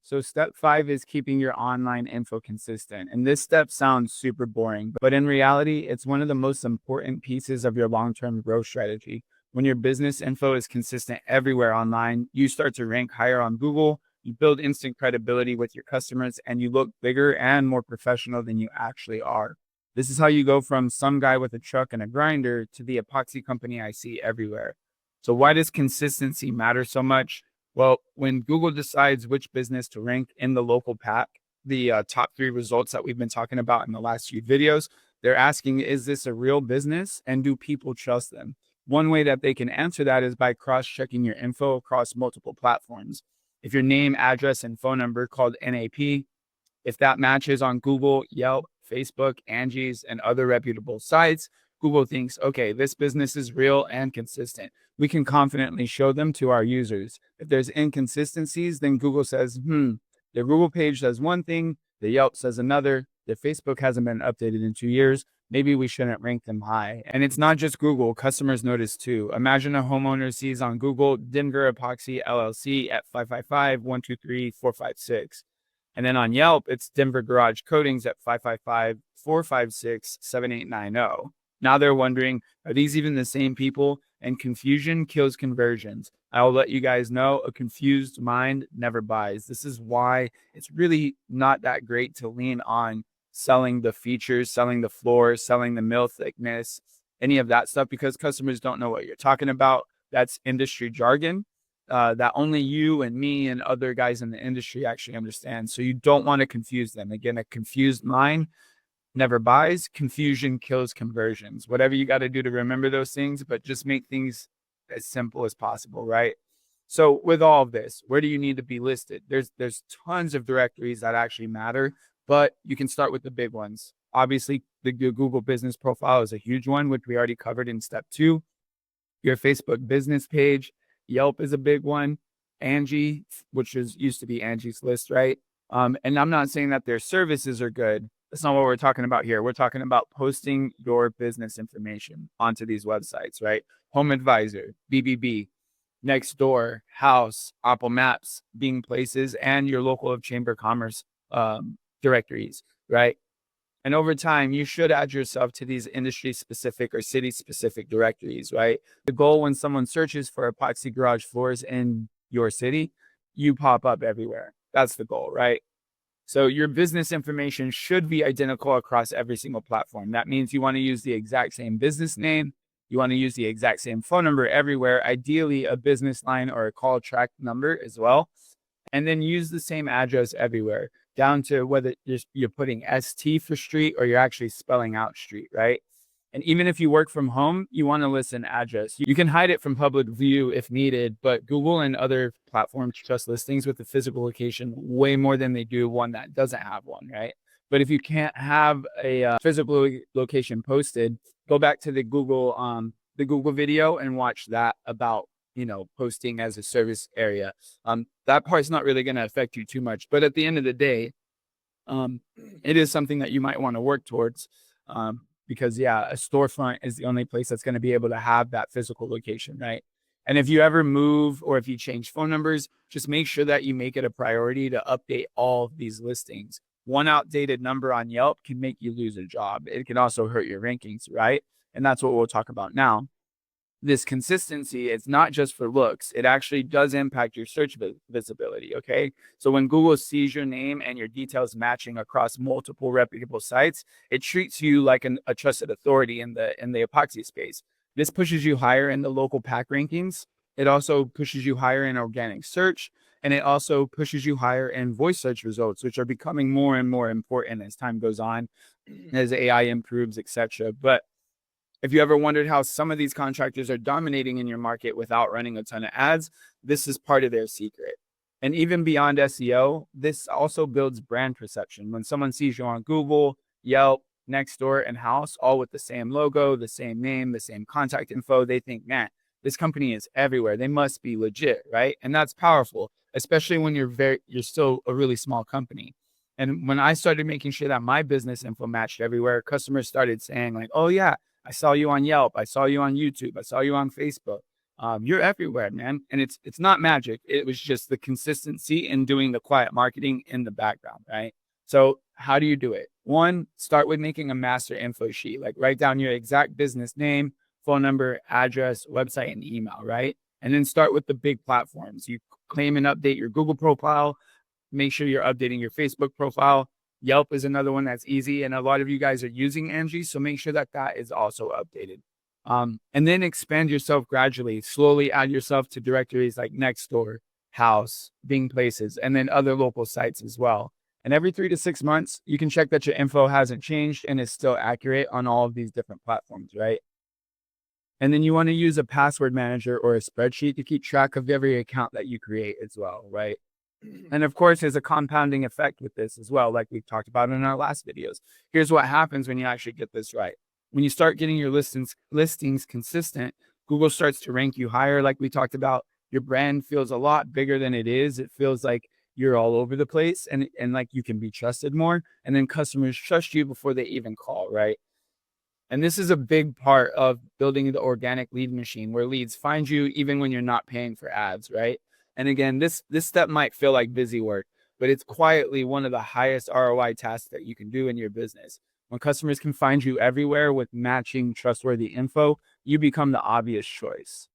So step 5 is keeping your online info consistent. And this step sounds super boring, but in reality, it's one of the most important pieces of your long-term growth strategy. When your business info is consistent everywhere online, you start to rank higher on Google, you build instant credibility with your customers, and you look bigger and more professional than you actually are. This is how you go from some guy with a truck and a grinder to the epoxy company I see everywhere. So why does consistency matter so much? Well, when Google decides which business to rank in the local pack, the top 3 results that we've been talking about in the last few videos, they're asking, is this a real business and do people trust them? One way that they can answer that is by cross-checking your info across multiple platforms. If your name, address, and phone number called NAP, if that matches on Google, Yelp, Facebook, Angie's, and other reputable sites, Google thinks, okay, this business is real and consistent. We can confidently show them to our users. If there's inconsistencies, then Google says, their Google page says one thing, the Yelp says another, their Facebook hasn't been updated in 2 years. Maybe we shouldn't rank them high. And it's not just Google, customers notice too. Imagine a homeowner sees on Google, Denver Epoxy LLC at 555-123-456. And then on Yelp, it's Denver Garage Coatings at 555-456-7890. Now they're wondering, are these even the same people? And confusion kills conversions. I'll let you guys know, a confused mind never buys. This is why it's really not that great to lean on selling the features, selling the floor, selling the mill thickness, any of that stuff, because customers don't know what you're talking about. That's industry jargon that only you and me and other guys in the industry actually understand. So you don't want to confuse them. Again, a confused mind never buys. Confusion kills conversions. Whatever you got to do to remember those things, but just make things as simple as possible, right? So with all of this, where do you need to be listed? There's tons of directories that actually matter, but you can start with the big ones. Obviously, the Google business profile is a huge one, which we already covered in step 2. Your Facebook business page, Yelp is a big one. Angie, which used to be Angie's List, right? And I'm not saying that their services are good. That's not what we're talking about here. We're talking about posting your business information onto these websites, right? Home Advisor, BBB, Nextdoor, House, Apple Maps, Bing Places, and your local of Chamber of Commerce directories, right? And over time, you should add yourself to these industry-specific or city-specific directories, right? The goal when someone searches for epoxy garage floors in your city, you pop up everywhere. That's the goal, right? So your business information should be identical across every single platform. That means you want to use the exact same business name. You want to use the exact same phone number everywhere, ideally a business line or a call track number as well. And then use the same address everywhere, down to whether you're putting ST for street or you're actually spelling out street, right? And even if you work from home, you want to list an address. You can hide it from public view if needed, but Google and other platforms trust listings with the physical location way more than they do one that doesn't have one, right? But if you can't have a physical location posted, go back to the Google video and watch that about, posting as a service area. That part's not really going to affect you too much, but at the end of the day, it is something that you might want to work towards. Because a storefront is the only place that's going to be able to have that physical location, right? And if you ever move or if you change phone numbers, just make sure that you make it a priority to update all of these listings. One outdated number on Yelp can make you lose a job. It can also hurt your rankings, right? And that's what we'll talk about now. This consistency, it's not just for looks. It actually does impact your search visibility, okay? So when Google sees your name and your details matching across multiple reputable sites, it treats you like a trusted authority in the epoxy space. This pushes you higher in the local pack rankings. It also pushes you higher in organic search, and it also pushes you higher in voice search results, which are becoming more and more important as time goes on, as AI improves, etc. But if you ever wondered how some of these contractors are dominating in your market without running a ton of ads, this is part of their secret. And even beyond SEO, this also builds brand perception. When someone sees you on Google, Yelp, Nextdoor, and House, all with the same logo, the same name, the same contact info, they think, man, this company is everywhere. They must be legit, right? And that's powerful, especially when you're still a really small company. And when I started making sure that my business info matched everywhere, customers started saying like, oh yeah, I saw you on Yelp. I saw you on YouTube. I saw you on Facebook. you're everywhere, man. And it's not magic. It was just the consistency and doing the quiet marketing in the background, right? So how do you do it? One, start with making a master info sheet. Like write down your exact business name, phone number, address, website, and email, right? And then start with the big platforms. You claim and update your Google profile. Make sure you're updating your Facebook profile. Yelp is another one that's easy. And a lot of you guys are using Angie. So make sure that that is also updated. And then expand yourself gradually. Slowly add yourself to directories like Nextdoor, House, Bing Places, and then other local sites as well. And every 3 to 6 months, you can check that your info hasn't changed and is still accurate on all of these different platforms, right? And then you want to use a password manager or a spreadsheet to keep track of every account that you create as well, right? And of course, there's a compounding effect with this as well, like we've talked about in our last videos. Here's what happens when you actually get this right. When you start getting your listings consistent, Google starts to rank you higher, like we talked about. Your brand feels a lot bigger than it is. It feels like you're all over the place and like you can be trusted more. And then customers trust you before they even call, right? And this is a big part of building the organic lead machine where leads find you even when you're not paying for ads, right? And again, this step might feel like busy work, but it's quietly one of the highest ROI tasks that you can do in your business. When customers can find you everywhere with matching trustworthy info, you become the obvious choice.